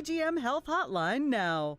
GM Health Hotline now.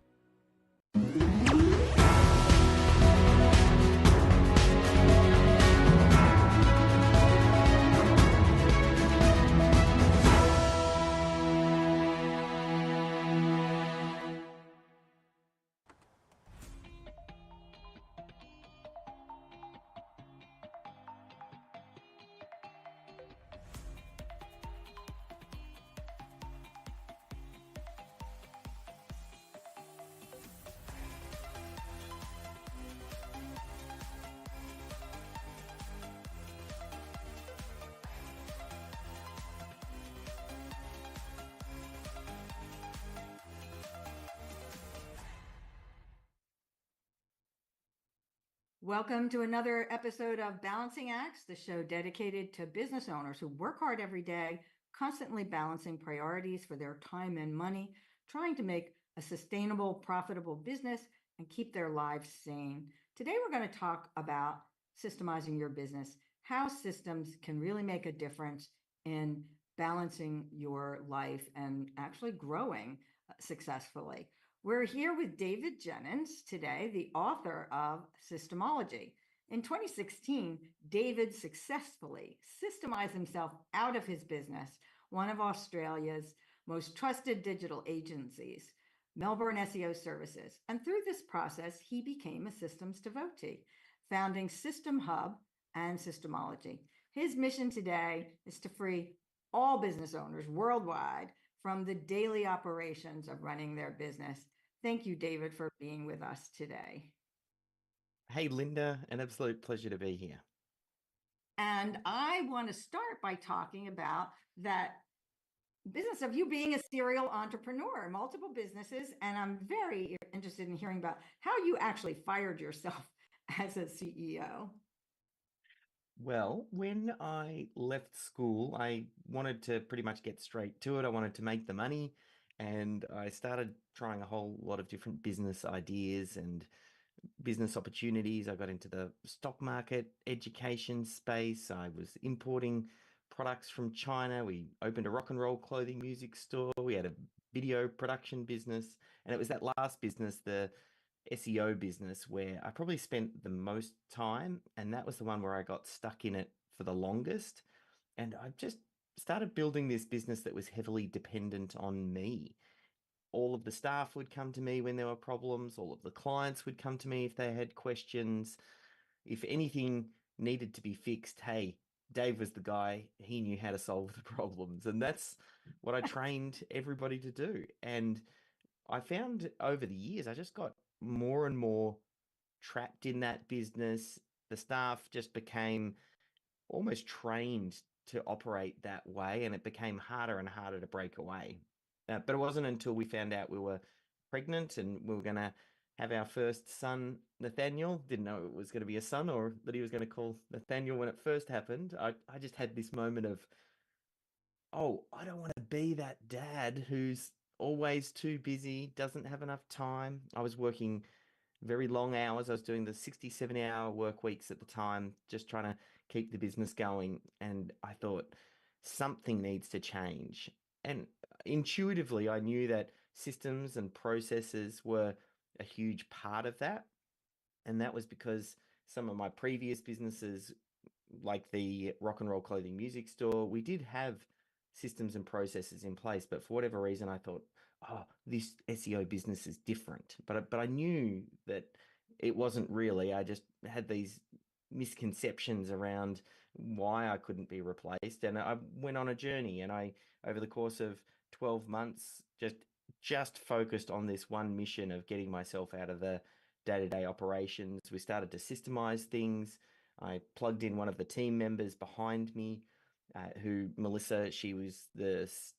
Welcome to another episode of Balancing Acts, the show dedicated to business owners who work hard every day, constantly balancing priorities for their time and money, trying to make a sustainable, profitable business and keep their lives sane. Today, we're going to talk about systemizing your business, how systems can really make a difference in balancing your life and actually growing successfully. We're here with David Jennings today, the author of Systemology. In 2016, David successfully systemized himself out of his business, one of Australia's most trusted digital agencies, Melbourne SEO Services. And through this process, he became a systems devotee, founding System Hub and Systemology. His mission today is to free all business owners worldwide from the daily operations of running their business. Thank you, David, for being with us today. Hey, Linda, an absolute pleasure to be here. And I want to start by talking about that business of you being a serial entrepreneur, multiple businesses. And I'm very interested in hearing about how you actually fired yourself as a CEO. Well, when I left school, I wanted to pretty much get straight to it. I wanted to make the money, and I started trying a whole lot of different business ideas and business opportunities. I got into the stock market education space. I was importing products from China. We opened a rock and roll clothing music store. We had a video production business. And it was that last business, the SEO business, where I probably spent the most time. And that was the one where I got stuck in it for the longest. And I just started building this business that was heavily dependent on me. All of the staff would come to me when there were problems. All of the clients would come to me if they had questions. If anything needed to be fixed, hey, Dave was the guy. He knew how to solve the problems. And that's what I trained everybody to do. And I found over the years, I just got more and more trapped in that business. The staff just became almost trained to operate that way, and it became harder and harder to break away. But it wasn't until we found out we were pregnant and we were going to have our first son, Nathaniel. Didn't know it was going to be a son or that he was going to call Nathaniel when it first happened. I just had this moment of, oh, I don't want to be that dad who's always too busy, doesn't have enough time. I was working very long hours. I was doing the 67-hour work weeks at the time, just trying to keep the business going. And I thought something needs to change. And intuitively, I knew that systems and processes were a huge part of that. And that was because some of my previous businesses, like the rock and roll clothing music store, we did have systems and processes in place. But for whatever reason, I thought, oh, this SEO business is different. But I knew that it wasn't really. I just had these misconceptions around why I couldn't be replaced. And I went on a journey, and I, over the course of 12 months, just focused on this one mission of getting myself out of the day-to-day operations. We started to systemize things. I plugged in one of the team members behind me, Melissa, she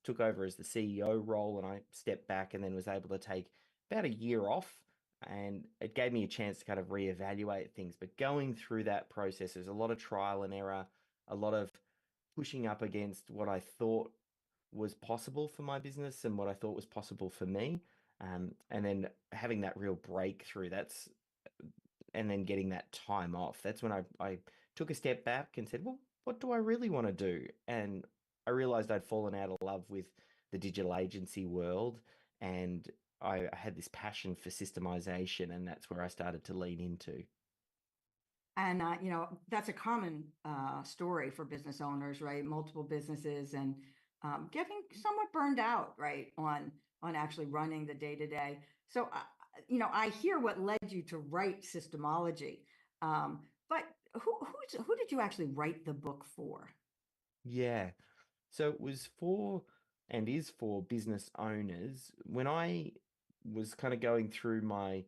took over as the CEO role, and I stepped back and then was able to take about a year off, and it gave me a chance to kind of reevaluate things. But going through that process, there's a lot of trial and error, a lot of pushing up against what I thought was possible for my business and what I thought was possible for me. And then having that real breakthrough, and then getting that time off. That's when I took a step back and said, well, what do I really want to do? And I realized I'd fallen out of love with the digital agency world. and I had this passion for systemization, and that's where I started to lean into. And that's a common story for business owners, right? Multiple businesses and getting somewhat burned out, right, on actually running the day to day. So, I hear what led you to write Systemology, but who did you actually write the book for? Yeah. So it was for and is for business owners. When I was kind of going through my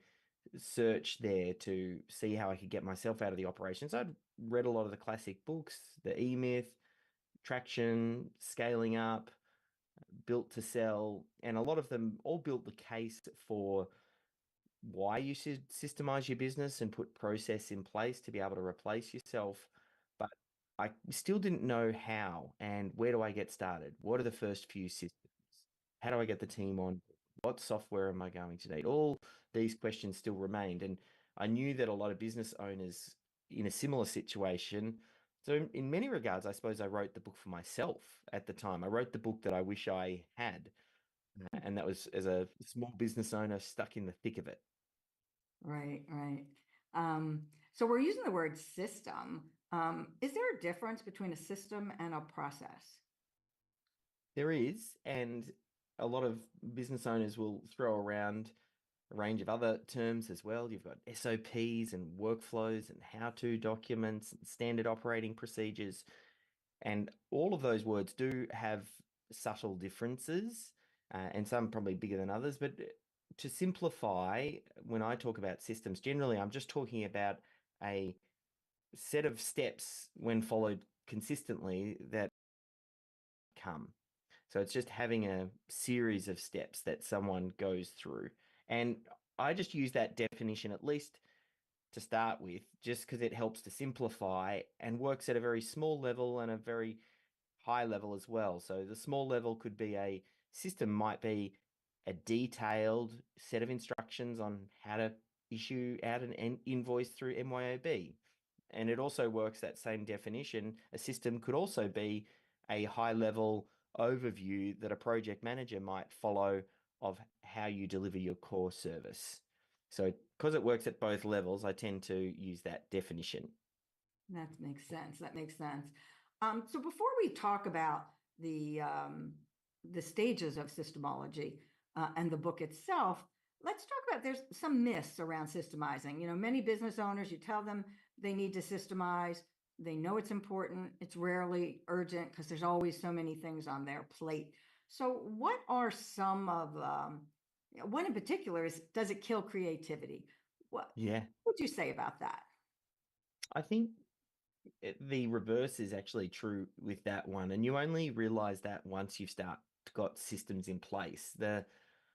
search there to see how I could get myself out of the operations, I'd read a lot of the classic books, the E-Myth, Traction, Scaling Up, Built to Sell, and a lot of them all built the case for why you should systemize your business and put process in place to be able to replace yourself. But I still didn't know how and where do I get started? What are the first few systems? How do I get the team on? What software am I going to need? All these questions still remained. And I knew that a lot of business owners in a similar situation. So, in many regards, I suppose I wrote the book for myself at the time. I wrote the book that I wish I had. And that was as a small business owner stuck in the thick of it. Right, right. Um, so we're using the word system. Is there a difference between a system and a process? There is, and a lot of business owners will throw around a range of other terms as well. You've got SOPs and workflows and how-to documents and standard operating procedures. And all of those words do have subtle differences, and some probably bigger than others. But to simplify, when I talk about systems, generally I'm just talking about a set of steps when followed consistently that come. So it's just having a series of steps that someone goes through. And I just use that definition, at least to start with, just because it helps to simplify and works at a very small level and a very high level as well. So the small level could be a system, might be a detailed set of instructions on how to issue out an invoice through MYOB. And it also works that same definition. A system could also be a high level overview that a project manager might follow of how you deliver your core service. So, because it works at both levels, I tend to use that definition. That makes sense. That makes sense. So before we talk about the stages of systemology and the book itself, let's talk about there's some myths around systemizing. Many business owners, you tell them they need to systemize. They know it's important. It's rarely urgent because there's always so many things on their plate. So, what are some of one in particular is does it kill creativity? What Yeah, would you say about that? I think the reverse is actually true with that one, and you only realize that once you've got systems in place. The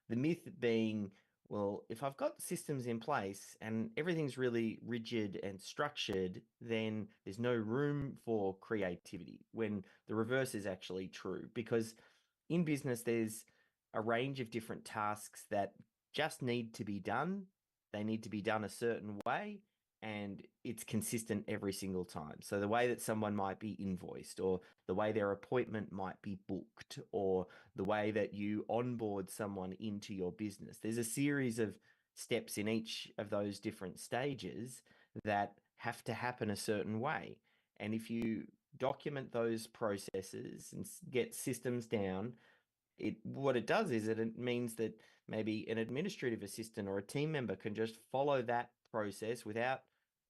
myth being, well, if I've got systems in place and everything's really rigid and structured, then there's no room for creativity. When the reverse is actually true, because in business, there's a range of different tasks that just need to be done. They need to be done a certain way, and it's consistent every single time. So, the way that someone might be invoiced, or the way their appointment might be booked, or the way that you onboard someone into your business, there's a series of steps in each of those different stages that have to happen a certain way. And if you document those processes and get systems down, what it does is it means that maybe an administrative assistant or a team member can just follow that process without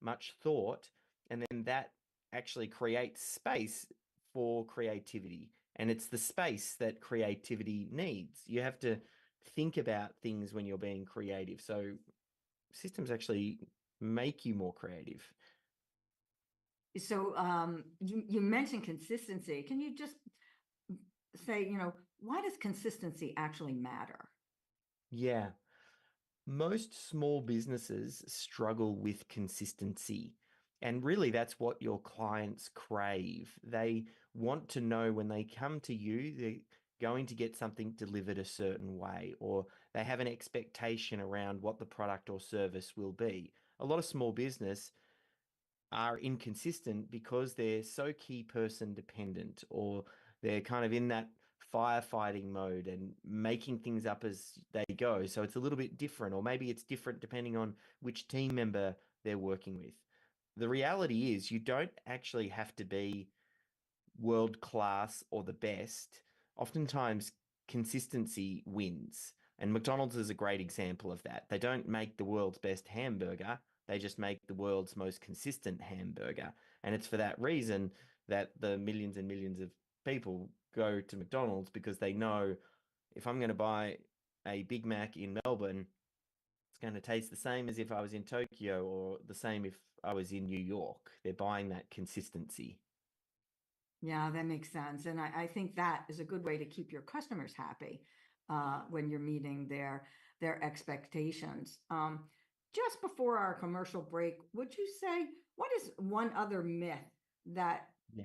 much thought, and then that actually creates space for creativity. And it's the space that creativity needs. You have to think about things when you're being creative. So systems actually make you more creative. So you mentioned consistency. Can you just say, why does consistency actually matter? Yeah. Most small businesses struggle with consistency. And really, that's what your clients crave. They want to know when they come to you, they're going to get something delivered a certain way, or they have an expectation around what the product or service will be. A lot of small business are inconsistent because they're so key person dependent, or they're kind of in that firefighting mode and making things up as they go. So it's a little bit different, or maybe it's different depending on which team member they're working with. The reality is you don't actually have to be world class or the best. Oftentimes, consistency wins. And McDonald's is a great example of that. They don't make the world's best hamburger, they just make the world's most consistent hamburger. And it's for that reason that the millions and millions of people go to McDonald's, because they know if I'm going to buy a Big Mac in Melbourne, it's going to taste the same as if I was in Tokyo, or the same if I was in New York. They're buying that consistency. Yeah, that makes sense. And I think that is a good way to keep your customers happy when you're meeting their expectations. Just before our commercial break, would you say, what is one other myth that Yeah.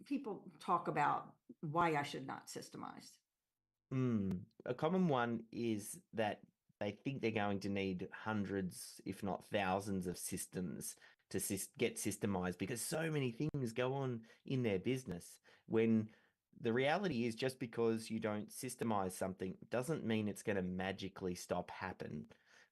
people talk about why I should not systemize? A common one is that they think they're going to need hundreds, if not thousands, of systems to get systemized, because so many things go on in their business. When the reality is, just because you don't systemize something doesn't mean it's going to magically stop happen.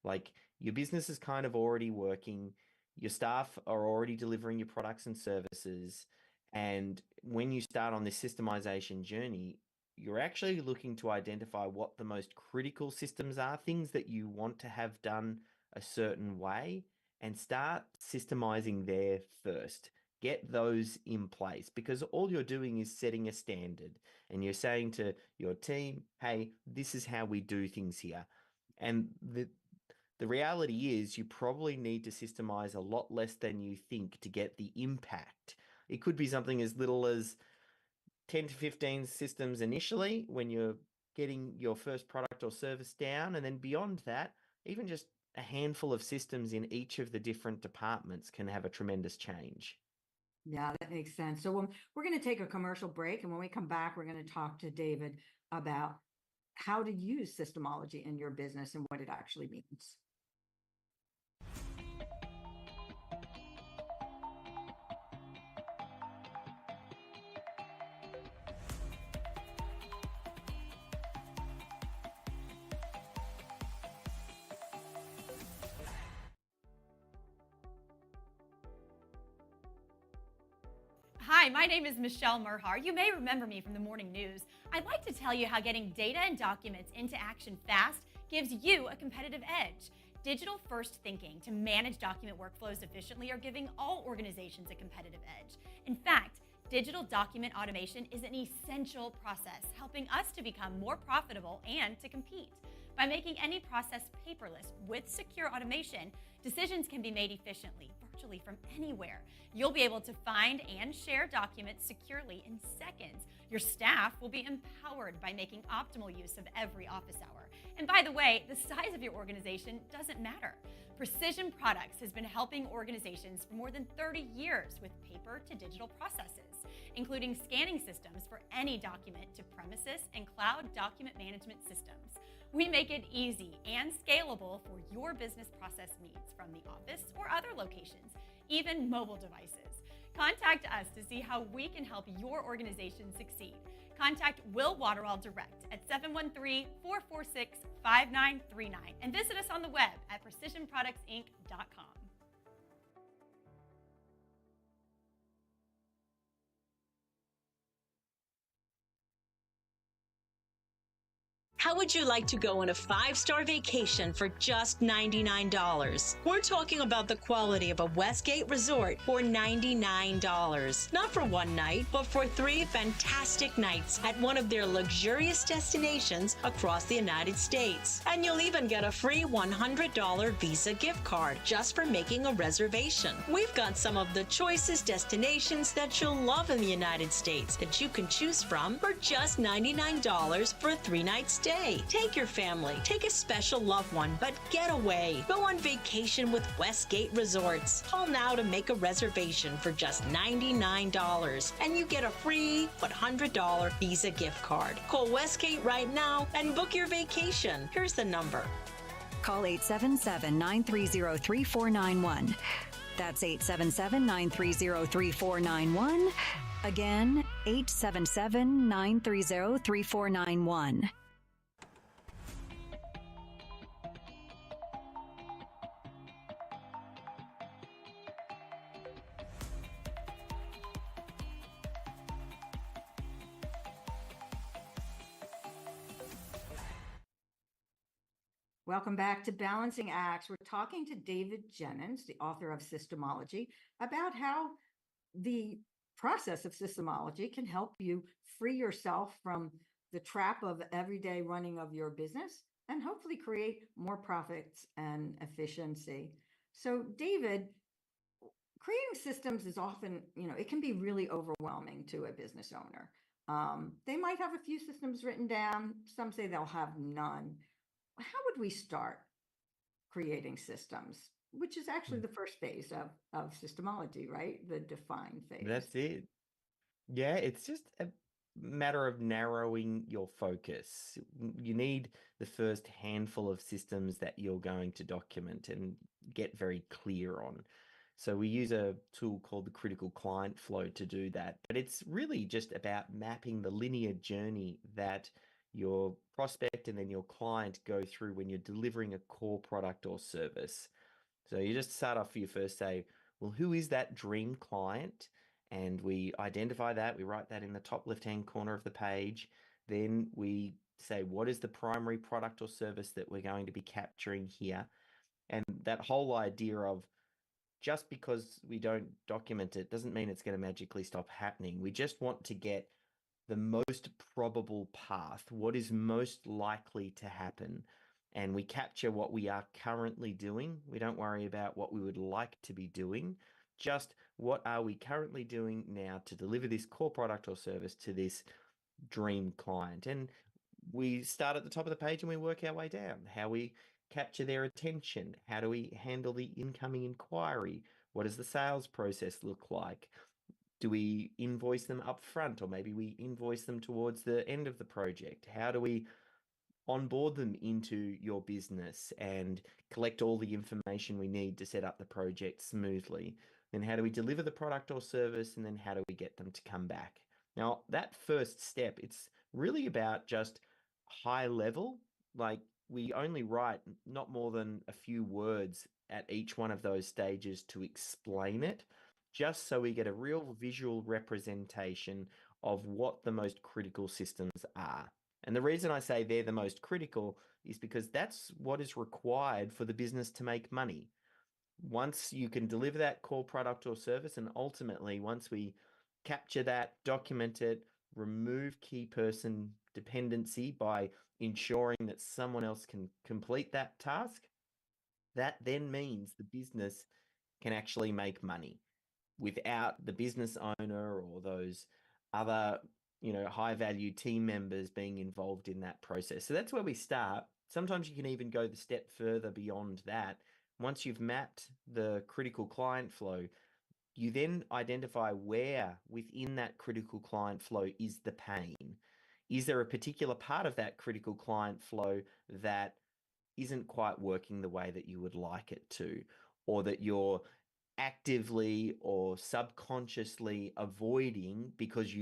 Like, your business is kind of already working, your staff are already delivering your products and services. And when you start on this systemization journey, you're actually looking to identify what the most critical systems are, things that you want to have done a certain way, and start systemizing there first. Get those in place, because all you're doing is setting a standard, and you're saying to your team, hey, this is how we do things here. And the reality is, you probably need to systemize a lot less than you think to get the impact. It could be something as little as 10 to 15 systems initially when you're getting your first product or service down. And then beyond that, even just a handful of systems in each of the different departments can have a tremendous change. Yeah, that makes sense. So we're going to take a commercial break. And when we come back, we're going to talk to David about how to use systemology in your business and what it actually means. Hi, my name is Michelle Merhar. You may remember me from the morning news. I'd like to tell you how getting data and documents into action fast gives you a competitive edge. Digital-first thinking to manage document workflows efficiently are giving all organizations a competitive edge. In fact, digital document automation is an essential process, helping us to become more profitable and to compete. By making any process paperless with secure automation, decisions can be made efficiently, virtually from anywhere. You'll be able to find and share documents securely in seconds. Your staff will be empowered by making optimal use of every office hour. And by the way, the size of your organization doesn't matter. Precision Products has been helping organizations for more than 30 years with paper to digital processes, including scanning systems for any document to premises and cloud document management systems. We make it easy and scalable for your business process needs from the office or other locations, even mobile devices. Contact us to see how we can help your organization succeed. Contact Will Waterall direct at 713-446-5939 and visit us on the web at precisionproductsinc.com. How would you like to go on a 5-star vacation for just $99? We're talking about the quality of a Westgate resort for $99. Not for one night, but for 3 fantastic nights at one of their luxurious destinations across the United States. And you'll even get a free $100 Visa gift card just for making a reservation. We've got some of the choicest destinations that you'll love in the United States that you can choose from for just $99 for a 3-night stay. Take your family, take a special loved one, but get away. Go on vacation with Westgate Resorts. Call now to make a reservation for just $99, and you get a free $100 Visa gift card. Call Westgate right now and book your vacation. Here's the number. Call 877-930-3491. That's 877-930-3491. Again, 877-930-3491. Welcome back to Balancing Acts. We're talking to David Jennings, the author of Systemology, about how the process of systemology can help you free yourself from the trap of everyday running of your business and hopefully create more profits and efficiency. So, David, creating systems is often, it can be really overwhelming to a business owner. They might have a few systems written down. Some say they'll have none. How would we start creating systems, which is actually the first phase of systemology, right? The define phase. That's it. Yeah, it's just a matter of narrowing your focus. You need the first handful of systems that you're going to document and get very clear on. So we use a tool called the critical client flow to do that. But it's really just about mapping the linear journey that your prospect and then your client go through when you're delivering a core product or service. So you just start off for your first say, well, who is that dream client? And we identify that, we write that in the top left-hand corner of the page. Then we say, what is the primary product or service that we're going to be capturing here? And that whole idea of just because we don't document it doesn't mean it's going to magically stop happening. We just want to get the most probable path, what is most likely to happen. And we capture what we are currently doing. We don't worry about what we would like to be doing. Just what are we currently doing now to deliver this core product or service to this dream client? And we start at the top of the page and we work our way down. How we capture their attention. How do we handle the incoming inquiry? What does the sales process look like? Do we invoice them up front, or maybe we invoice them towards the end of the project? How do we onboard them into your business and collect all the information we need to set up the project smoothly? Then how do we deliver the product or service? And then how do we get them to come back? Now, that first step, it's really about just high level. Like, we only write not more than a few words at each one of those stages to explain it, just so we get a real visual representation of what the most critical systems are. And the reason I say they're the most critical is because that's what is required for the business to make money. Once you can deliver that core product or service, and ultimately once we capture that, document it, remove key person dependency by ensuring that someone else can complete that task, that then means the business can actually make money without the business owner or those other, high value team members being involved in that process. So that's where we start. Sometimes you can even go the step further beyond that. Once you've mapped the critical client flow, you then identify where within that critical client flow is the pain. Is there a particular part of that critical client flow that isn't quite working the way that you would like it to, or that you're actively or subconsciously avoiding because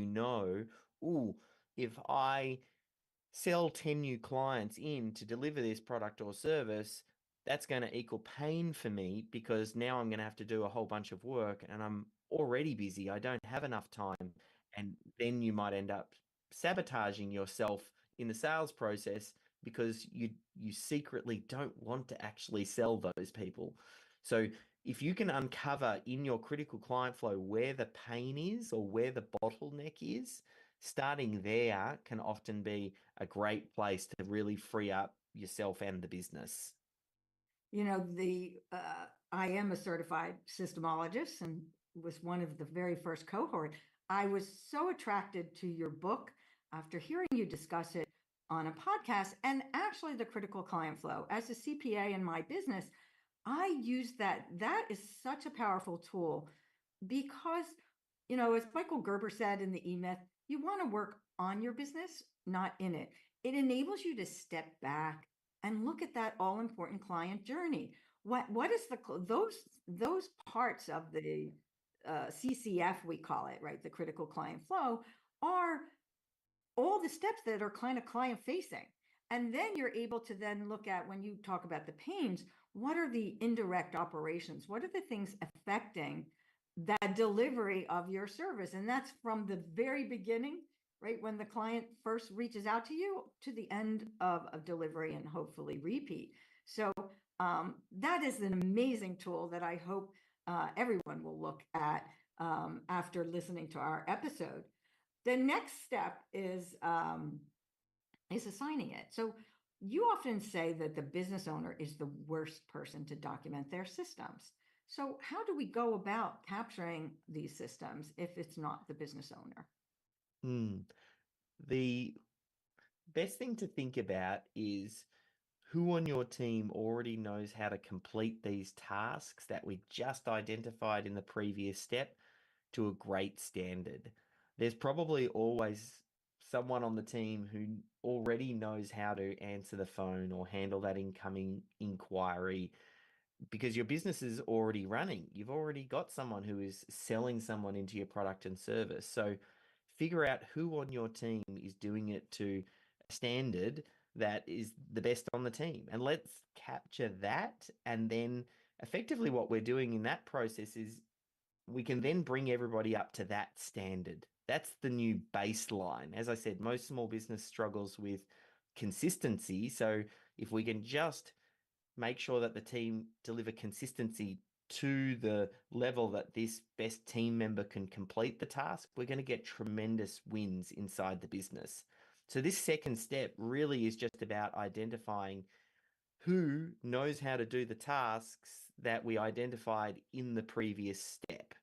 ooh, if I sell 10 new clients in to deliver this product or service, that's going to equal pain for me because now I'm going to have to do a whole bunch of work and I'm already busy. I don't have enough time. And then you might end up sabotaging yourself in the sales process because you secretly don't want to actually sell those people. So if you can uncover in your critical client flow where the pain is or where the bottleneck is, starting there can often be a great place to really free up yourself and the business. I am a certified systemologist and was one of the very first cohort. I was so attracted to your book after hearing you discuss it on a podcast, and actually the critical client flow. As a CPA in my business, I use that. That is such a powerful tool because, as Michael Gerber said in the E-Myth, you want to work on your business, not in it. It enables you to step back and look at that all important client journey. What is those parts of the CCF, we call it, right? The critical client flow are all the steps that are kind of client facing. And then you're able to then look at, when you talk about the pains, what are the indirect operations? What are the things affecting that delivery of your service? And that's from the very beginning, right? When the client first reaches out to you to the end of delivery and hopefully repeat. So that is an amazing tool that I hope everyone will look at after listening to our episode. The next step is assigning it. So you often say that the business owner is the worst person to document their systems. So how do we go about capturing these systems if it's not the business owner? The best thing to think about is who on your team already knows how to complete these tasks that we just identified in the previous step to a great standard. There's probably always someone on the team who already knows how to answer the phone or handle that incoming inquiry because your business is already running. You've already got someone who is selling someone into your product and service. So figure out who on your team is doing it to a standard that is the best on the team. And let's capture that. And then effectively what we're doing in that process is we can then bring everybody up to that standard. That's the new baseline. As I said, most small business struggles with consistency. So if we can just make sure that the team deliver consistency to the level that this best team member can complete the task, we're going to get tremendous wins inside the business. So this second step really is just about identifying who knows how to do the tasks that we identified in the previous step.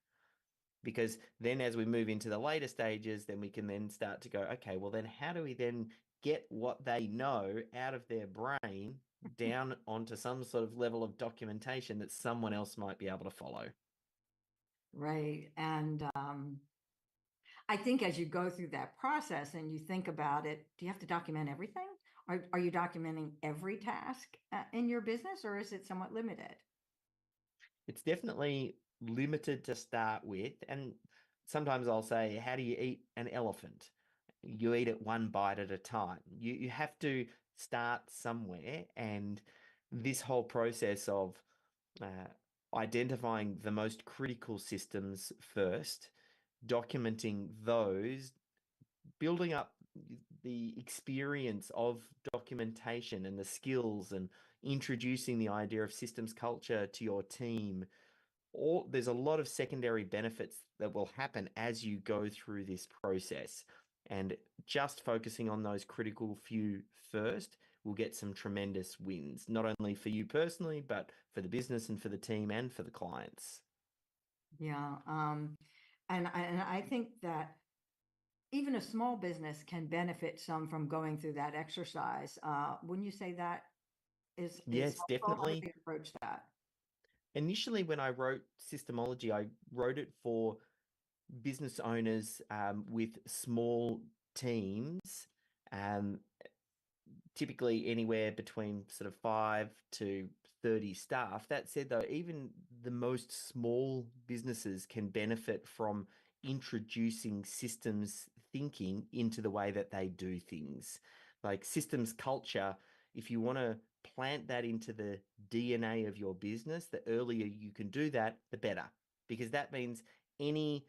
Because then as we move into the later stages, then we can then start to go, okay, well then how do we then get what they know out of their brain down onto some sort of level of documentation that someone else might be able to follow? Right. And I think as you go through that process and you think about it, do you have to document everything? Are you documenting every task in your business, or is it somewhat limited? It's definitely limited to start with. And sometimes I'll say, how do you eat an elephant? You eat it one bite at a time. You have to start somewhere. And this whole process of identifying the most critical systems first, documenting those, building up the experience of documentation and the skills and introducing the idea of systems culture to your team. There's a lot of secondary benefits that will happen as you go through this process. And just focusing on those critical few first will get some tremendous wins, not only for you personally, but for the business and for the team and for the clients. Yeah. And I think that even a small business can benefit some from going through that exercise. Wouldn't you say that is Yes, helpful? How do definitely. they approach that? Initially, when I wrote Systemology, I wrote it for business owners with small teams, um, typically anywhere between sort of 5 to 30 staff. That said, though, even the most small businesses can benefit from introducing systems thinking into the way that they do things. Like systems culture, if you want to plant that into the DNA of your business, the earlier you can do that, the better. Because that means any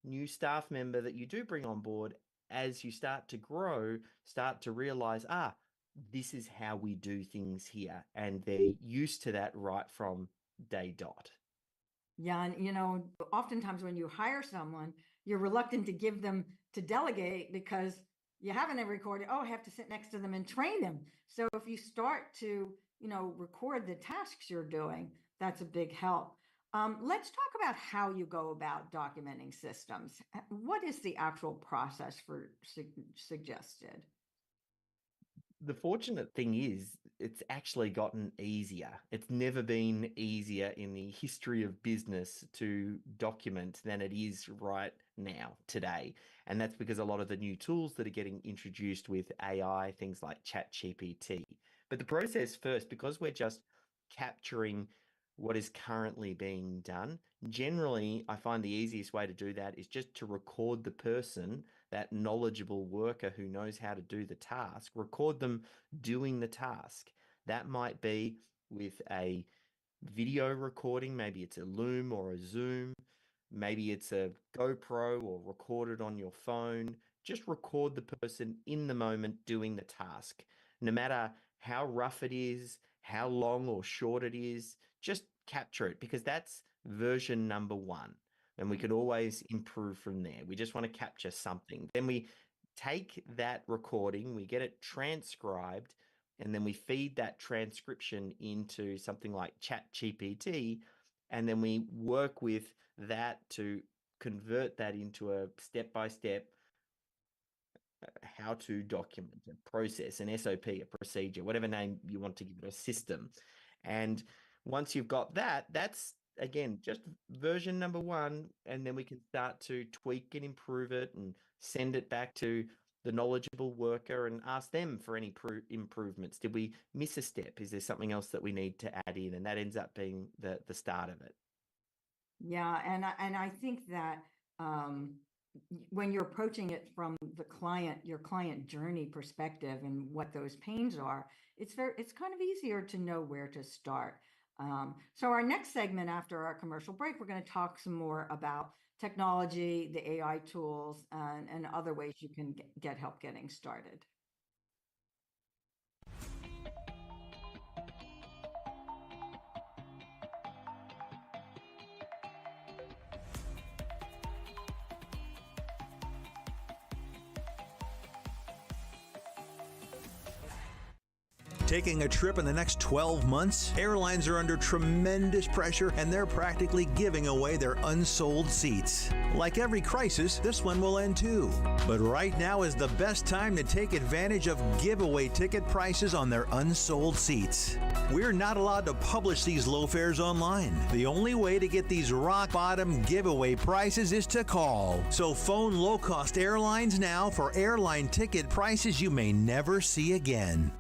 new staff member that you do bring on board, as you start to grow, start to realize, this is how we do things here. And they're used to that right from day dot. Yeah, and oftentimes when you hire someone, you're reluctant to give them to delegate because you haven't ever recorded, oh, I have to sit next to them and train them. So if you start to, record the tasks you're doing, that's a big help. Let's talk about how you go about documenting systems. What is the actual process for suggested? The fortunate thing is it's actually gotten easier. It's never been easier in the history of business to document than it is right now, today. And that's because a lot of the new tools that are getting introduced with AI, things like ChatGPT. But the process first, because we're just capturing what is currently being done, generally, I find the easiest way to do that is just to record the person that knowledgeable worker who knows how to do the task, record them doing the task. That might be with a video recording, maybe it's a Loom or a Zoom, maybe it's a GoPro or recorded on your phone. Just record the person in the moment doing the task. No matter how rough it is, how long or short it is, just capture it, because that's version number 1. And we can always improve from there. We just want to capture something. Then we take that recording, we get it transcribed, and then we feed that transcription into something like ChatGPT, and then we work with that to convert that into a step-by-step how to document a process, an SOP, a procedure, whatever name you want to give it, a system. And once you've got that, that's again just version number 1, and then we can start to tweak and improve it and send it back to the knowledgeable worker and ask them for any improvements. Did we miss a step? Is there something else that we need to add in? And that ends up being the start of it. Yeah, and I think that when you're approaching it from your client journey perspective and what those pains are, it's kind of easier to know where to start. So our next segment after our commercial break, we're going to talk some more about technology, the AI tools, and other ways you can get help getting started. Taking a trip in the next 12 months? Airlines are under tremendous pressure and they're practically giving away their unsold seats. Like every crisis, this one will end too. But right now is the best time to take advantage of giveaway ticket prices on their unsold seats. We're not allowed to publish these low fares online. The only way to get these rock bottom giveaway prices is to call. So phone low-cost airlines now for airline ticket prices you may never see again.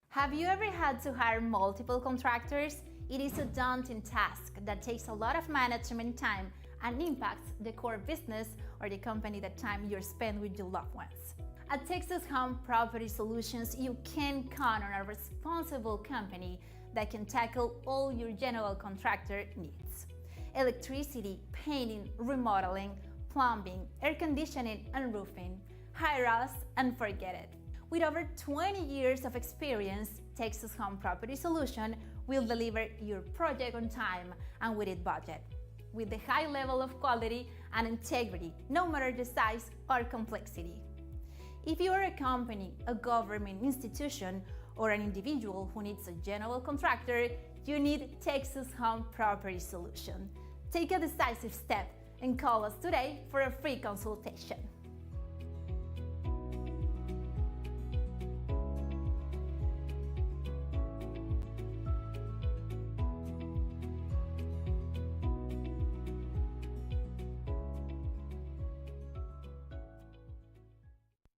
Have you ever had to hire multiple contractors? It is a daunting task that takes a lot of management time and impacts the core business or the company that time you spend with your loved ones. At Texas Home Property Solutions, you can count on a responsible company that can tackle all your general contractor needs. Electricity, painting, remodeling, plumbing, air conditioning, and roofing. Hire us and forget it. With over 20 years of experience, Texas Home Property Solution will deliver your project on time and within budget, with the high level of quality and integrity, no matter the size or complexity. If you are a company, a government institution, or an individual who needs a general contractor, you need Texas Home Property Solution. Take a decisive step and call us today for a free consultation.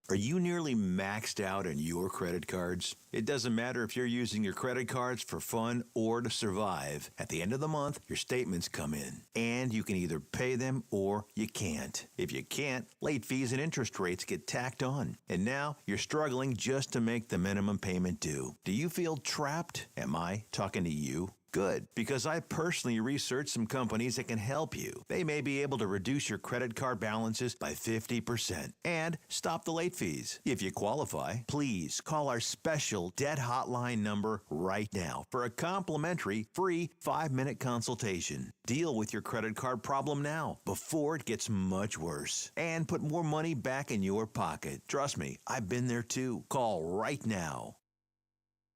Are you nearly maxed out on your credit cards? It doesn't matter if you're using your credit cards for fun or to survive. At the end of the month, your statements come in, and you can either pay them or you can't. If you can't, late fees and interest rates get tacked on. And now you're struggling just to make the minimum payment due. Do you feel trapped? Am I talking to you? Good, because I personally researched some companies that can help you. They may be able to reduce your credit card balances by 50% and stop the late fees. If you qualify, please call our special debt hotline number right now for a complimentary free 5-minute consultation. Deal with your credit card problem now before it gets much worse and put more money back in your pocket. Trust me, I've been there too. Call right now.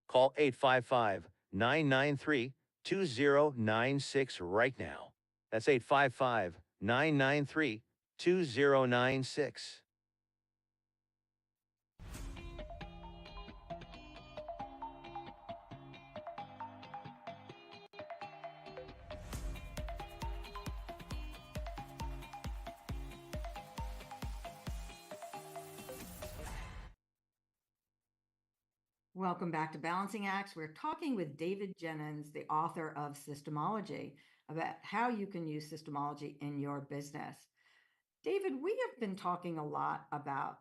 Call 855-993-2096 right now. That's 855-993-2096. Welcome back to Balancing Acts. We're talking with David Jennings, the author of Systemology, about how you can use systemology in your business. David, we have been talking a lot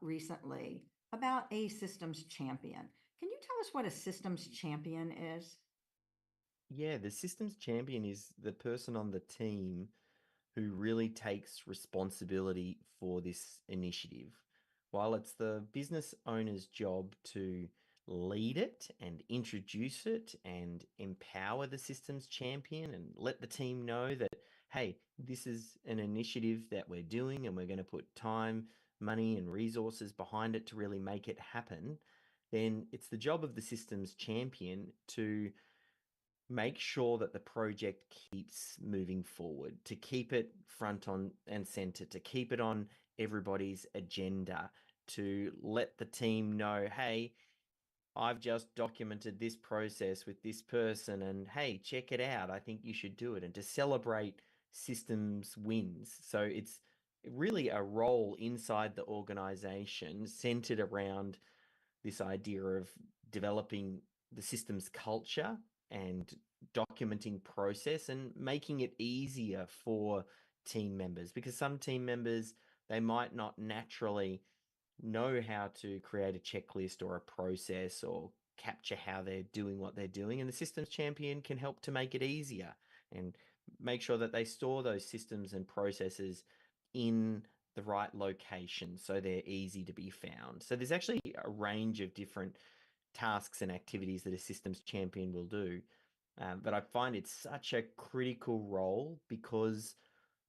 recently about a systems champion. Can you tell us what a systems champion is? Yeah, the systems champion is the person on the team who really takes responsibility for this initiative. While it's the business owner's job to lead it and introduce it and empower the systems champion and let the team know that, hey, this is an initiative that we're doing and we're going to put time, money, and resources behind it to really make it happen, then it's the job of the systems champion to make sure that the project keeps moving forward, to keep it front on and center, to keep it on everybody's agenda, to let the team know, hey, I've just documented this process with this person, and hey, check it out. I think you should do it, and to celebrate systems wins. So it's really a role inside the organization centered around this idea of developing the systems culture and documenting process and making it easier for team members, because some team members, they might not naturally know how to create a checklist or a process or capture how they're doing what they're doing, and the systems champion can help to make it easier and make sure that they store those systems and processes in the right location so they're easy to be found. So there's actually a range of different tasks and activities that a systems champion will do. But I find it's such a critical role because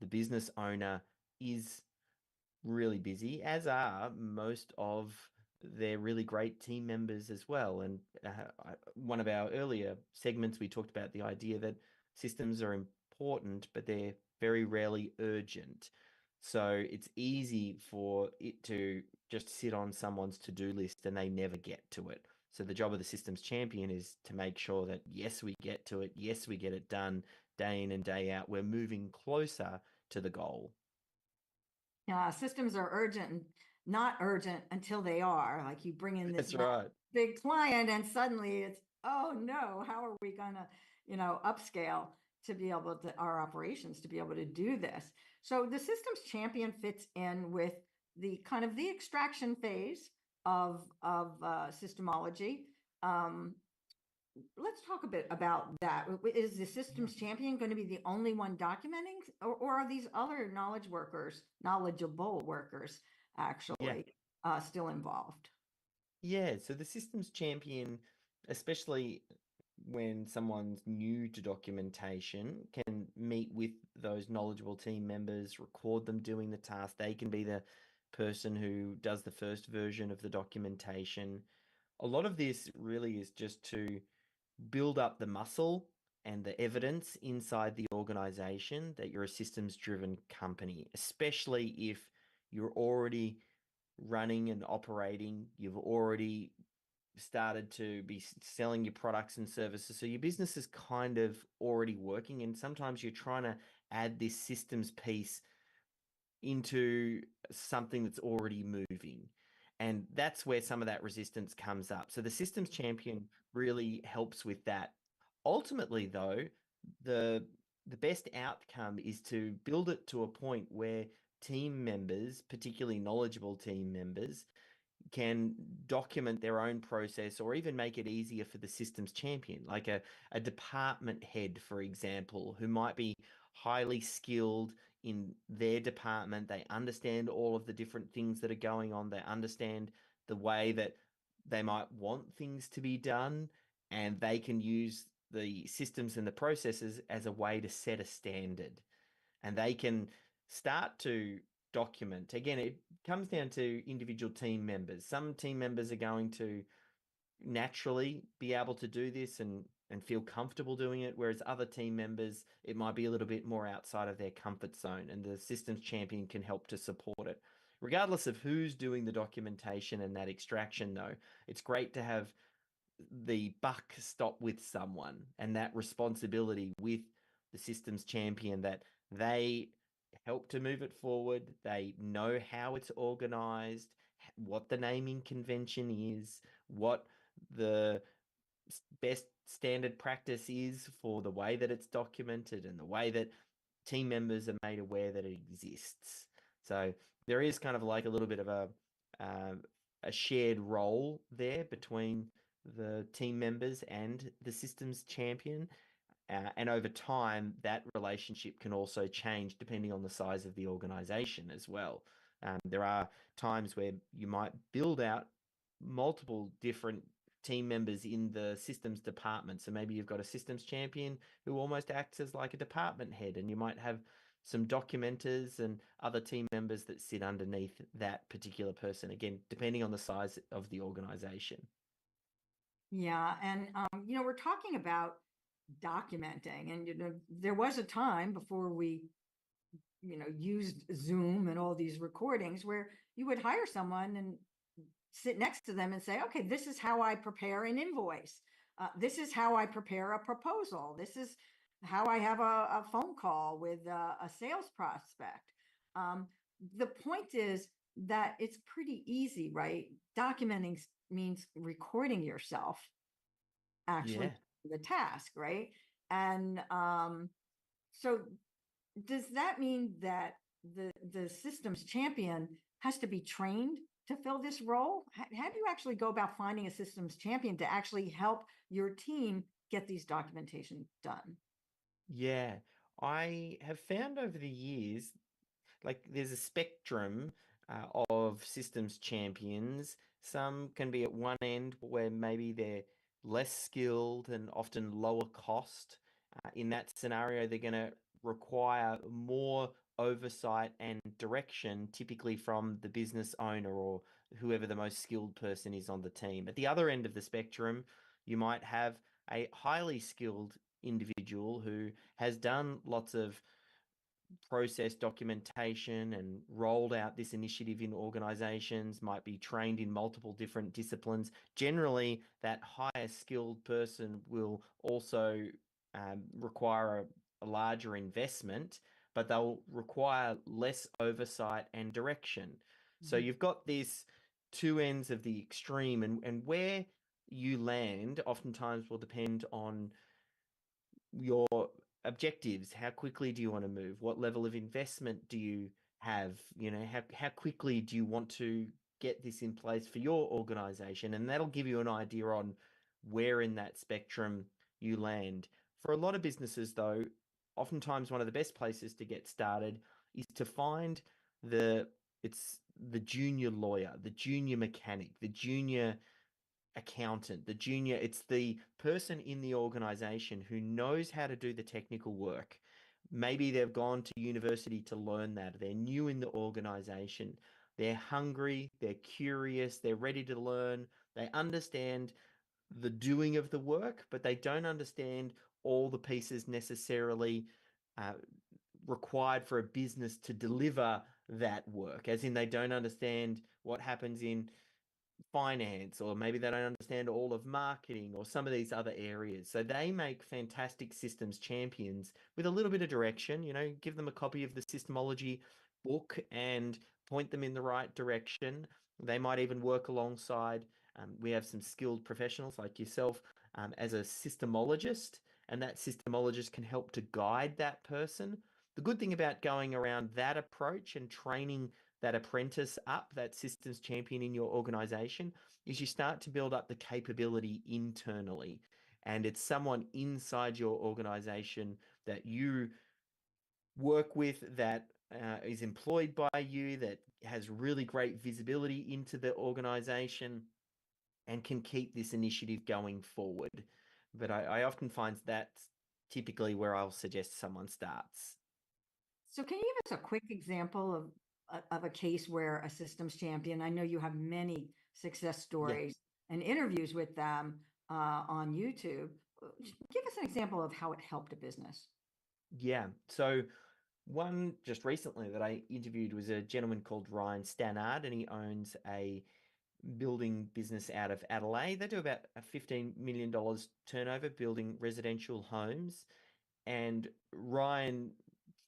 the business owner is really busy, as are most of their really great team members as well. And one of our earlier segments, we talked about the idea that systems are important, but they're very rarely urgent. So it's easy for it to just sit on someone's to-do list and they never get to it. So the job of the systems champion is to make sure that, yes, we get to it. Yes, we get it done day in and day out. We're moving closer to the goal. Systems are urgent and not urgent until they are. Like you bring in this That's right. big client and suddenly it's, oh no, how are we going to, upscale to be able to our operations to be able to do this? So the systems champion fits in with the kind of the extraction phase of systemology. Let's talk a bit about that. Is the systems champion going to be the only one documenting, or are these other knowledgeable workers actually still involved? Yeah, so the systems champion, especially when someone's new to documentation, can meet with those knowledgeable team members, record them doing the task. They can be the person who does the first version of the documentation. A lot of this really is just to build up the muscle and the evidence inside the organization that you're a systems driven company, especially if you're already running and operating, you've already started to be selling your products and services. So your business is kind of already working, and sometimes you're trying to add this systems piece into something that's already moving. And that's where some of that resistance comes up. So the systems champion really helps with that. Ultimately, though, the best outcome is to build it to a point where team members, particularly knowledgeable team members, can document their own process or even make it easier for the systems champion, like a department head, for example, who might be highly skilled in their department. They understand all of the different things that are going on. They understand the way that they might want things to be done, and they can use the systems and the processes as a way to set a standard, and they can start to document. Again, it comes down to individual team members. Some team members are going to naturally be able to do this and feel comfortable doing it, whereas other team members, it might be a little bit more outside of their comfort zone, and the systems champion can help to support it. Regardless of who's doing the documentation and that extraction, though, it's great to have the buck stop with someone and that responsibility with the systems champion, that they help to move it forward. They know how it's organized, what the naming convention is, what the best standard practice is for the way that it's documented and the way that team members are made aware that it exists. So there is kind of like a little bit of a shared role there between the team members and the systems champion. And over time, that relationship can also change depending on the size of the organization as well. There are times where you might build out multiple different team members in the systems department. So maybe you've got a systems champion who almost acts as like a department head, and you might have some documenters and other team members that sit underneath that particular person, again, depending on the size of the organization. Yeah, and we're talking about documenting, and there was a time before we used Zoom and all these recordings where you would hire someone and sit next to them and say, okay, this is how I prepare an invoice. This is how I prepare a proposal. This is how I have a phone call with a sales prospect. The point is that it's pretty easy, right? Documenting means recording yourself actually the task, right? And so does that mean that the systems champion has to be trained to fill this role? How do you actually go about finding a systems champion to actually help your team get these documentation done? Yeah, I have found over the years, like there's a spectrum of systems champions. Some can be at one end where maybe they're less skilled and often lower cost. In that scenario, they're going to require more oversight and direction, typically from the business owner or whoever the most skilled person is on the team. At the other end of the spectrum, you might have a highly skilled individual who has done lots of process documentation and rolled out this initiative in organizations, might be trained in multiple different disciplines. Generally, that higher skilled person will also require a larger investment, but they'll require less oversight and direction. So you've got these two ends of the extreme, and where you land oftentimes will depend on your objectives. How quickly do you want to move? What level of investment do you have? How quickly do you want to get this in place for your organization? And that'll give you an idea on where in that spectrum you land. For a lot of businesses, though, oftentimes one of the best places to get started is to find it's the junior lawyer, the junior mechanic, the junior accountant, the junior, it's the person in the organization who knows how to do the technical work. Maybe they've gone to university to learn that. They're new in the organization. They're hungry, they're curious, they're ready to learn. They understand the doing of the work, but they don't understand all the pieces necessarily uh, required for a business to deliver that work. As in, they don't understand what happens in finance, or maybe they don't understand all of marketing or some of these other areas. So they make fantastic systems champions with a little bit of direction. Give them a copy of the systemology book and point them in the right direction. They might even work alongside. We have some skilled professionals like yourself as a systemologist, and that systemologist can help to guide that person. The good thing about going around that approach and training that apprentice up, that systems champion in your organization, is you start to build up the capability internally. And it's someone inside your organization that you work with, that is employed by you, that has really great visibility into the organization and can keep this initiative going forward. But I often find that's typically where I'll suggest someone starts. So can you give us a quick example of a case where a systems champion, I know you have many success stories and interviews with them on YouTube. Give us an example of how it helped a business. Yeah. So one just recently that I interviewed was a gentleman called Ryan Stannard, and he owns a building business out of Adelaide. They do about a $15 million turnover building residential homes. And Ryan,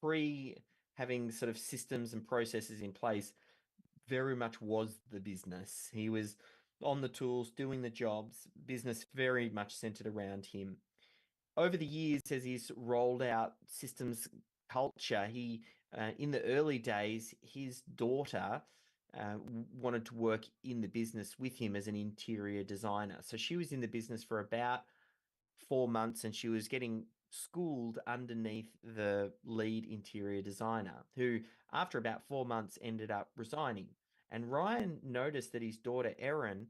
pre having sort of systems and processes in place, very much was the business. He was on the tools, doing the jobs, business very much centered around him. Over the years, as he's rolled out systems culture, in the early days, his daughter wanted to work in the business with him as an interior designer. So she was in the business for about 4 months, and she was getting schooled underneath the lead interior designer, who, after about 4 months, ended up resigning. And Ryan noticed that his daughter, Erin,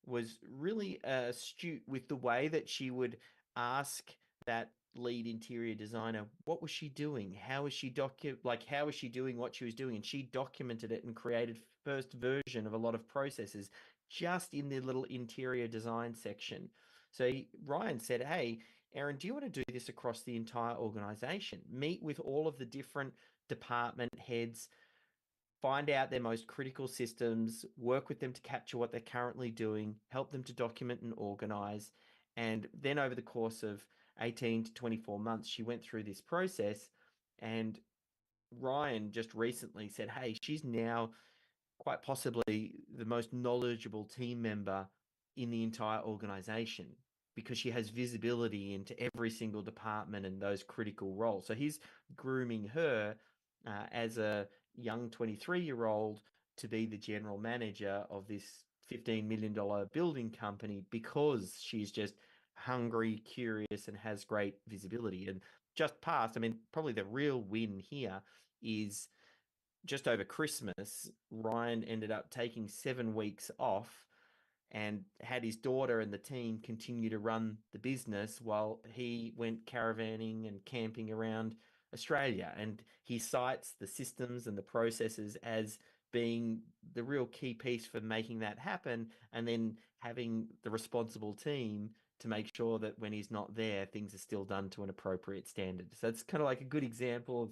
was really astute with the way that she would ask that lead interior designer, what was she doing? How was she how was she doing what she was doing? And she documented it and created first version of a lot of processes just in the little interior design section. So Ryan said, hey, Erin, do you want to do this across the entire organization? Meet with all of the different department heads, find out their most critical systems, work with them to capture what they're currently doing, help them to document and organize. And then over the course of 18 to 24 months, she went through this process. And Ryan just recently said, hey, she's now quite possibly the most knowledgeable team member in the entire organization because she has visibility into every single department and those critical roles. So he's grooming her as a young 23-year-old to be the general manager of this $15 million building company because she's just hungry, curious, and has great visibility. And just past, I mean, probably the real win here is just over Christmas, Ryan ended up taking 7 weeks off and had his daughter and the team continue to run the business while he went caravanning and camping around Australia. And he cites the systems and the processes as being the real key piece for making that happen, and then having the responsible team to make sure that when he's not there, things are still done to an appropriate standard. So it's kind of like a good example of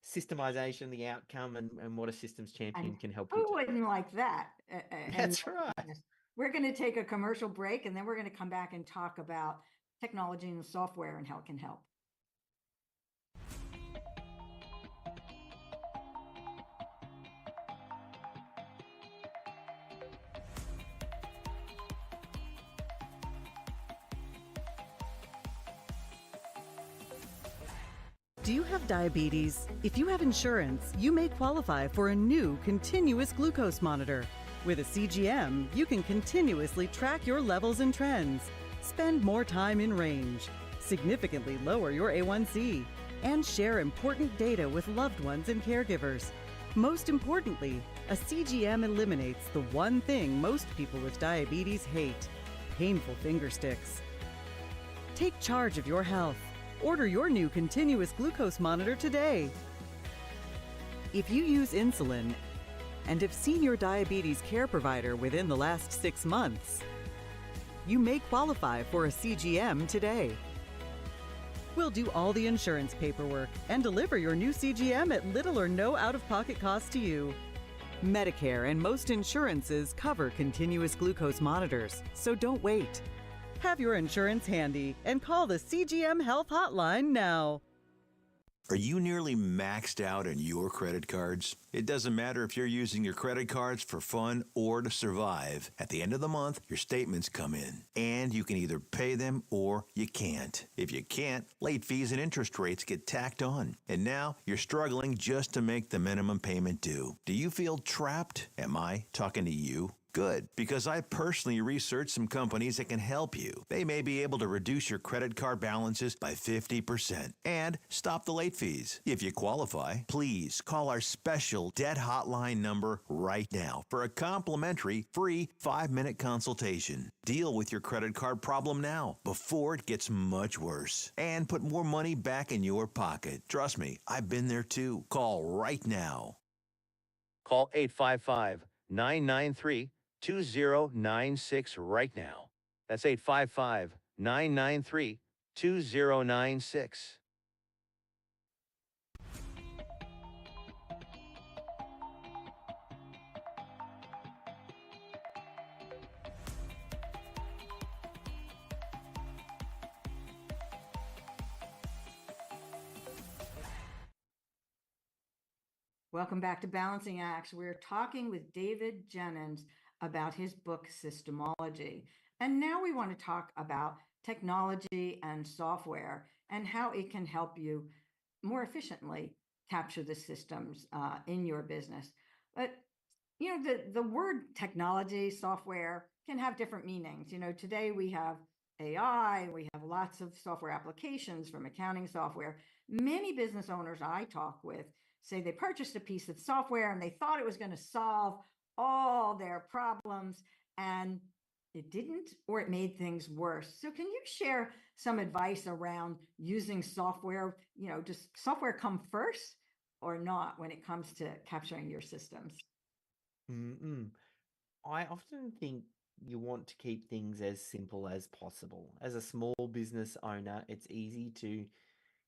systemization, the outcome, and what a systems champion And can help you who do. wouldn't like that? That's right. We're going to take a commercial break, and then we're going to come back and talk about technology and software and how it can help. Do you have diabetes? If you have insurance, you may qualify for a new continuous glucose monitor. With a CGM, you can continuously track your levels and trends, spend more time in range, significantly lower your A1C, and share important data with loved ones and caregivers. Most importantly, a CGM eliminates the one thing most people with diabetes hate: painful finger sticks. Take charge of your health. Order your new continuous glucose monitor today. If you use insulin and have seen your diabetes care provider within the last 6 months, you may qualify for a CGM today. We'll do all the insurance paperwork and deliver your new CGM at little or no out-of-pocket cost to you. Medicare and most insurances cover continuous glucose monitors, so don't wait. Have your insurance handy and call the CGM Health Hotline now. Are you nearly maxed out on your credit cards? It doesn't matter if you're using your credit cards for fun or to survive. At the end of the month, your statements come in, and you can either pay them or you can't. If you can't, late fees and interest rates get tacked on. And now you're struggling just to make the minimum payment due. Do you feel trapped? Am I talking to you? Good, because I personally researched some companies that can help you. They may be able to reduce your credit card balances by 50% and stop the late fees. If you qualify, please call our special debt hotline number right now for a complimentary free 5-minute consultation. Deal with your credit card problem now before it gets much worse and put more money back in your pocket. Trust me, I've been there too. Call right now. Call 855-993-2096 right now. That's 855-993-2096. Welcome back to Balancing Acts. We're talking with David Jennings about his book, Systemology. And now we want to talk about technology and software and how it can help you more efficiently capture the systems in your business. But the word technology, software can have different meanings. Today we have AI, we have lots of software applications from accounting software. Many business owners I talk with say they purchased a piece of software and they thought it was going to solve all their problems, and it didn't, or it made things worse. So can you share some advice around using software? Does software come first or not when it comes to capturing your systems? Mm-mm. I often think you want to keep things as simple as possible. As a small business owner, it's easy to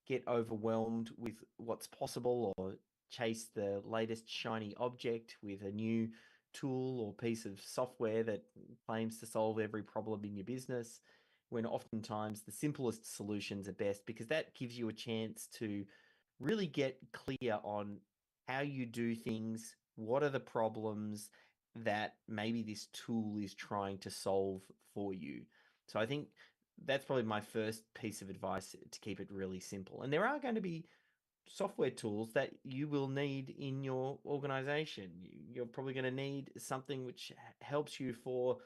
get overwhelmed with what's possible or chase the latest shiny object with a new tool or piece of software that claims to solve every problem in your business, when oftentimes the simplest solutions are best, because that gives you a chance to really get clear on how you do things, what are the problems that maybe this tool is trying to solve for you. So I think that's probably my first piece of advice, to keep it really simple. And there are going to be software tools that you will need in your organization. You're probably going to need something which helps you for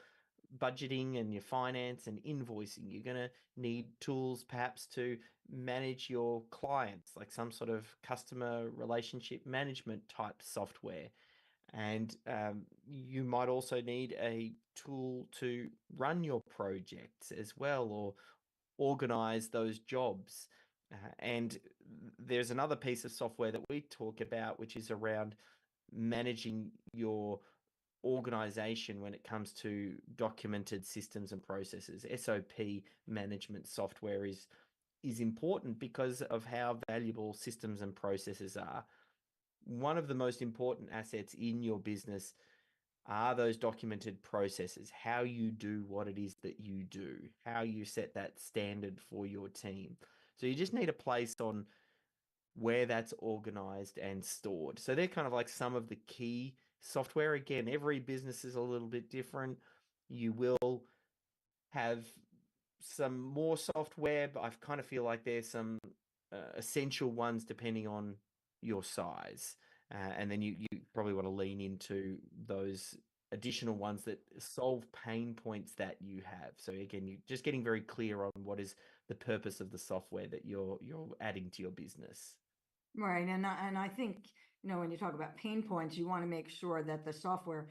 budgeting and your finance and invoicing. You're going to need tools perhaps to manage your clients, like some sort of customer relationship management type software. And you might also need a tool to run your projects as well, or organize those jobs. And there's another piece of software that we talk about, which is around managing your organization when it comes to documented systems and processes. SOP management software is important because of how valuable systems and processes are. One of the most important assets in your business are those documented processes, how you do what it is that you do, how you set that standard for your team. So you just need a place on where that's organized and stored. So they're kind of like some of the key software. Again, every business is a little bit different. You will have some more software, but I kind of feel like there's some essential ones depending on your size. And then you probably want to lean into those additional ones that solve pain points that you have. So again, you're just getting very clear on what is the purpose of the software that you're adding to your business. Right. And I think, when you talk about pain points, you want to make sure that the software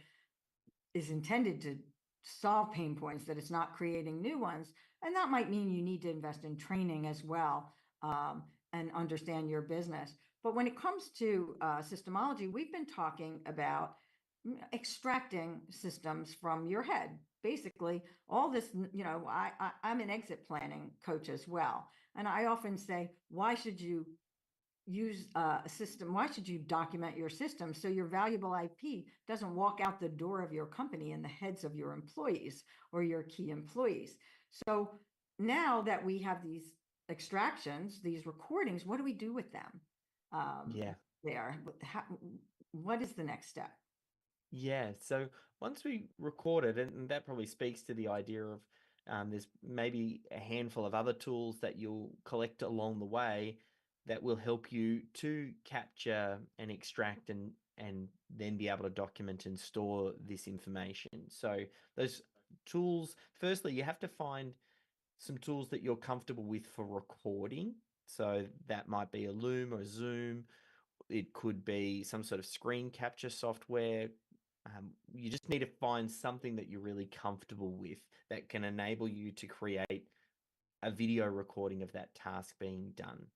is intended to solve pain points, that it's not creating new ones. And that might mean you need to invest in training as well, and understand your business. But when it comes to systemology, we've been talking about extracting systems from your head. Basically, all this, I'm an exit planning coach as well. And I often say, why should you use a system? Why should you document your system so your valuable IP doesn't walk out the door of your company in the heads of your employees or your key employees? So now that we have these extractions, these recordings, what do we do with them? Yeah. What is the next step? Yeah, so once we record it, and that probably speaks to the idea of there's maybe a handful of other tools that you'll collect along the way that will help you to capture and extract and then be able to document and store this information. So those tools, firstly, you have to find some tools that you're comfortable with for recording. So that might be a Loom or a Zoom. It could be some sort of screen capture software. You just need to find something that you're really comfortable with that can enable you to create a video recording of that task being done.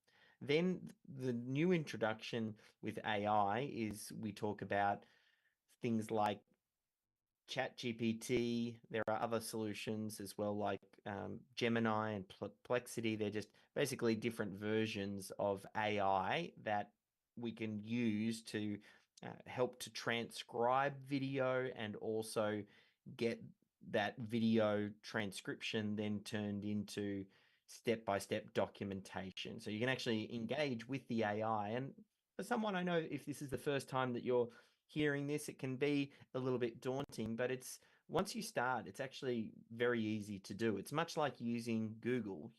Then the new introduction with AI is we talk about things like ChatGPT. There are other solutions as well, like Gemini and Perplexity. They're just basically different versions of AI that we can use to help to transcribe video and also get that video transcription then turned into step-by-step documentation. So you can actually engage with the AI. And for someone, I know if this is the first time that you're hearing this, it can be a little bit daunting, but it's once you start, it's actually very easy to do. It's much like using Google.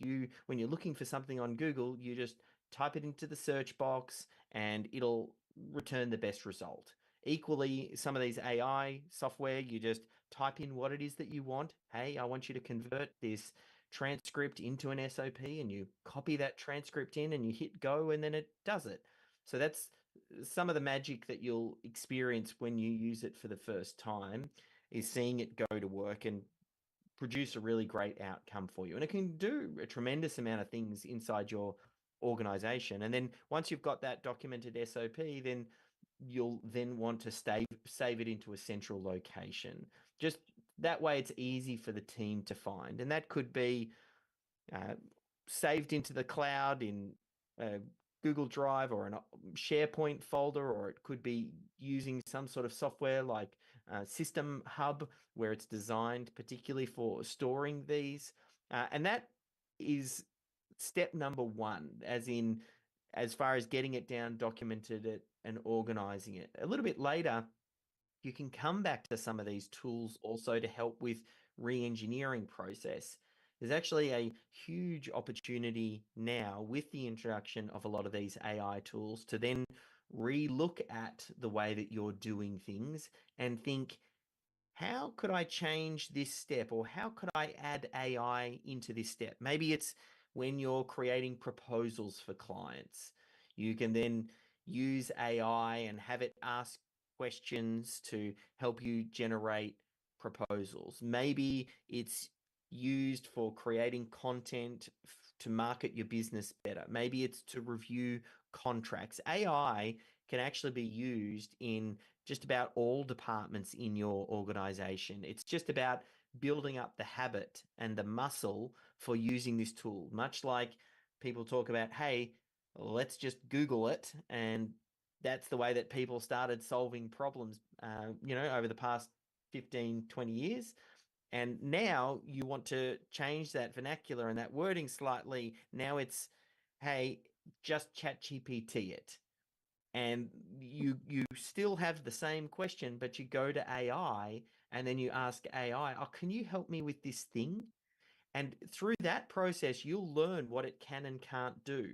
When you're looking for something on Google, you just type it into the search box and it'll return the best result. Equally, some of these AI software, you just type in what it is that you want. Hey, I want you to convert this transcript into an SOP, and you copy that transcript in and you hit go, and then it does it. So that's some of the magic that you'll experience when you use it for the first time, is seeing it go to work and produce a really great outcome for you. And it can do a tremendous amount of things inside your organization. And then once you've got that documented SOP, then you'll then want to save it into a central location. Just that way it's easy for the team to find. And that could be saved into the cloud in Google Drive or a SharePoint folder, or it could be using some sort of software like System Hub, where it's designed particularly for storing these. And that is step number one, as far as getting it down, documented it, and organizing it. A little bit later, you can come back to some of these tools also to help with re-engineering process. There's actually a huge opportunity now with the introduction of a lot of these AI tools to then re-look at the way that you're doing things and think, how could I change this step, or how could I add AI into this step? Maybe it's when you're creating proposals for clients. You can then use AI and have it ask questions to help you generate proposals. Maybe it's used for creating content to market your business better. Maybe it's to review contracts. AI can actually be used in just about all departments in your organization. It's just about building up the habit and the muscle for using this tool. Much like people talk about, hey, let's just Google it. And that's the way that people started solving problems, over the past 15, 20 years. And now you want to change that vernacular and that wording slightly. Now it's, hey, just chat GPT it. And you still have the same question, but you go to AI and then you ask AI, oh, can you help me with this thing? And through that process, you'll learn what it can and can't do,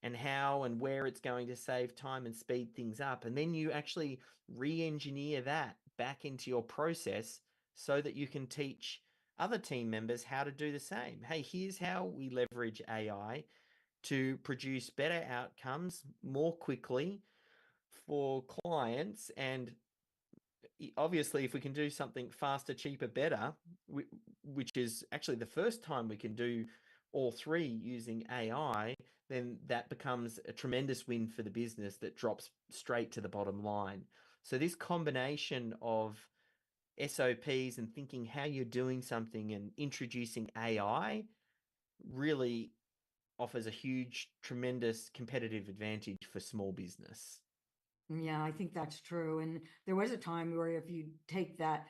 and how and where it's going to save time and speed things up. And then you actually re-engineer that back into your process so that you can teach other team members how to do the same. Hey, here's how we leverage AI to produce better outcomes more quickly for clients. And obviously, if we can do something faster, cheaper, better, which is actually the first time we can do all three using AI, then that becomes a tremendous win for the business that drops straight to the bottom line. So this combination of SOPs and thinking how you're doing something and introducing AI really offers a huge, tremendous competitive advantage for small business. Yeah, I think that's true. And there was a time where if you take that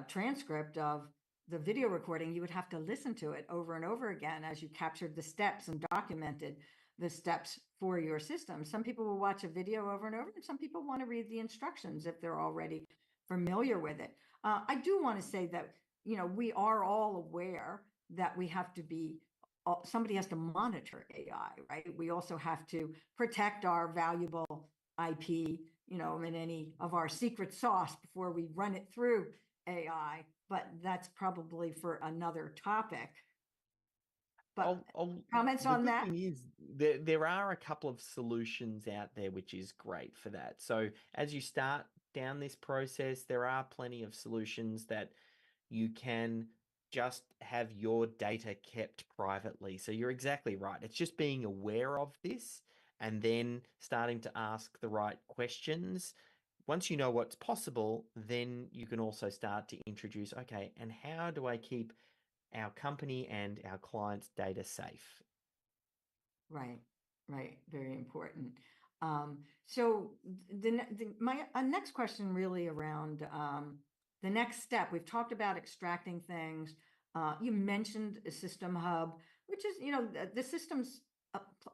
transcript of the video recording, you would have to listen to it over and over again as you captured the steps and documented the steps for your system. Some people will watch a video over and over, and some people want to read the instructions if they're already familiar with it. I do want to say that, we are all aware that we have to be, somebody has to monitor AI, right? We also have to protect our valuable IP, and any of our secret sauce before we run it through AI, but that's probably for another topic. But comments on that? The good thing is there are a couple of solutions out there, which is great for that. So as you start down this process, there are plenty of solutions that you can just have your data kept privately. So you're exactly right. It's just being aware of this and then starting to ask the right questions. Once you know what's possible, then you can also start to introduce, okay, and how do I keep our company and our clients' data safe? Right, right. Very important. So my next question really around the next step. We've talked about extracting things. You mentioned a system hub, which is, the system's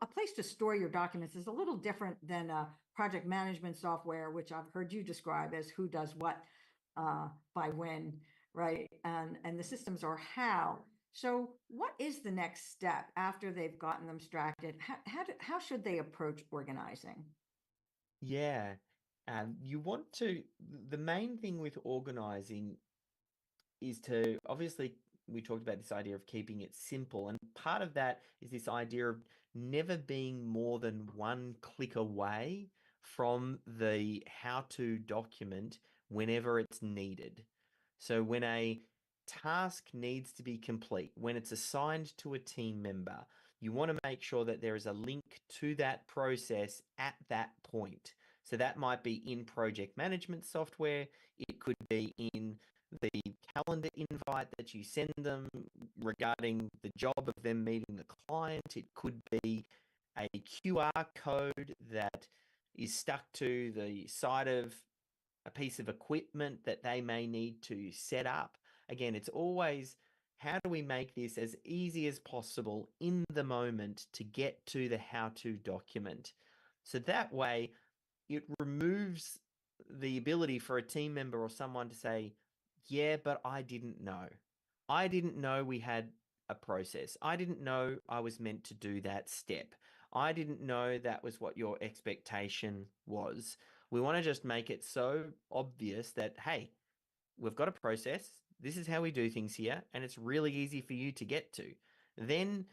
a place to store your documents is a little different than a project management software, which I've heard you describe as who does what by when. right? And the systems are how. So what is the next step after they've gotten them structured? How should they approach organizing? Yeah. You want to, the main thing with organizing is to obviously, we talked about this idea of keeping it simple, and part of that is this idea of never being more than one click away from the how to document whenever it's needed. So when a task needs to be complete, when it's assigned to a team member, you want to make sure that there is a link to that process at that point. So that might be in project management software, it could be in the calendar invite that you send them regarding the job of them meeting the client. It could be a QR code that is stuck to the side of a piece of equipment that they may need to set up. Again, it's always how do we make this as easy as possible in the moment to get to the how to document. So that way it removes the ability for a team member or someone to say, yeah, but I didn't know. I didn't know we had a process. I didn't know I was meant to do that step. I didn't know that was what your expectation was. We want to just make it so obvious that, hey, we've got a process. This is how we do things here, and it's really easy for you to get to. Then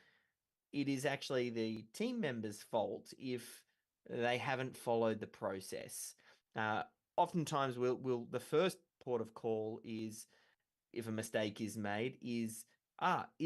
it is actually the team member's fault if they haven't followed the process. Oftentimes, we'll the first port of call is if a mistake is made is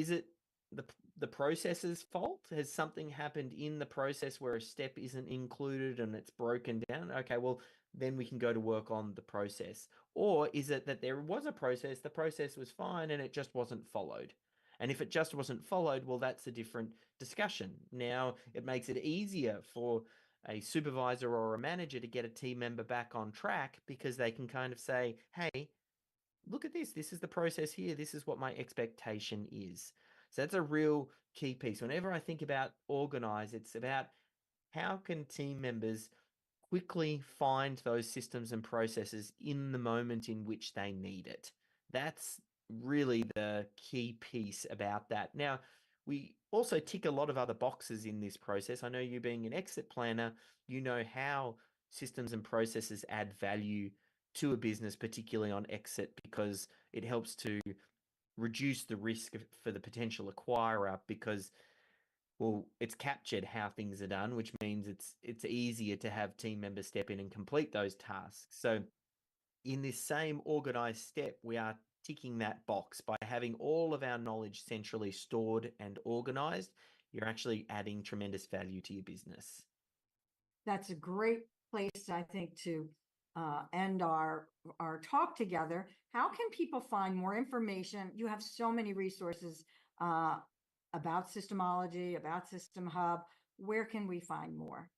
it the processor's fault? Has something happened in the process where a step isn't included and it's broken down? Okay, well, then we can go to work on the process. Or is it that there was a process, the process was fine and it just wasn't followed? And if it just wasn't followed, well, that's a different discussion. Now, it makes it easier for a supervisor or a manager to get a team member back on track because they can kind of say, hey, look at this. This is the process here. This is what my expectation is. So that's a real key piece. Whenever I think about organize, it's about how can team members quickly find those systems and processes in the moment in which they need it. That's really the key piece about that. Now, we also tick a lot of other boxes in this process. I know you being an exit planner, you know how systems and processes add value to a business, particularly on exit, because it helps to reduce the risk for the potential acquirer because, well, it's captured how things are done, which means it's easier to have team members step in and complete those tasks. So in this same organized step, we are ticking that box by having all of our knowledge centrally stored and organized. You're actually adding tremendous value to your business. That's a great place, I think, to end our talk together. How can people find more information? You have so many resources about Systemology, about System Hub. Where can we find more?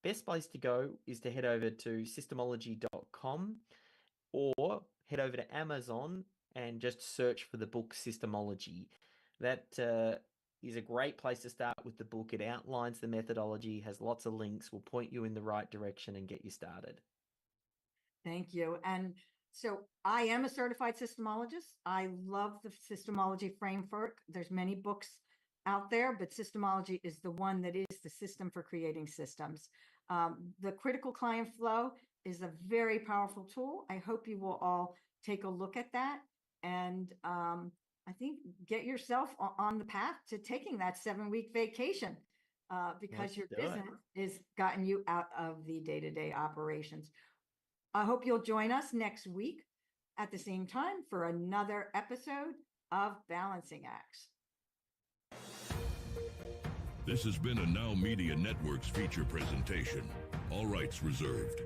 Best place to go is to head over to systemology.com or head over to Amazon and just search for the book Systemology. That is a great place to start with the book. It outlines the methodology, has lots of links, will point you in the right direction and get you started. Thank you. And so I am a certified systemologist. I love the systemology framework. There's many books out there, but systemology is the one that is the system for creating systems. The critical client flow is a very powerful tool. I hope you will all take a look at that and I think get yourself on the path to taking that 7-week vacation because your business has gotten you out of the day-to-day operations. I hope you'll join us next week at the same time for another episode of Balancing Acts. This has been a NowMedia Networks feature presentation. All rights reserved.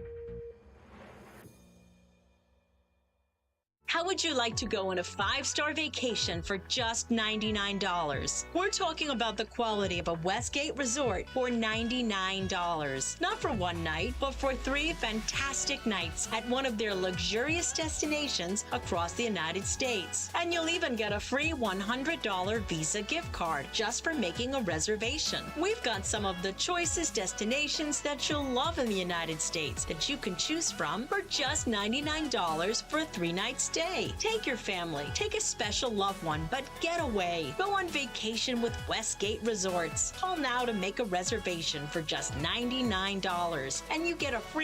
How would you like to go on a 5-star vacation for just $99? We're talking about the quality of a Westgate resort for $99. Not for one night, but for 3 fantastic nights at one of their luxurious destinations across the United States. And you'll even get a free $100 Visa gift card just for making a reservation. We've got some of the choicest destinations that you'll love in the United States that you can choose from for just $99 for a 3-night stay. stay. Take your family, take a special loved one, but get away. Go on vacation with Westgate Resorts. Call now to make a reservation for just $99, and you get a free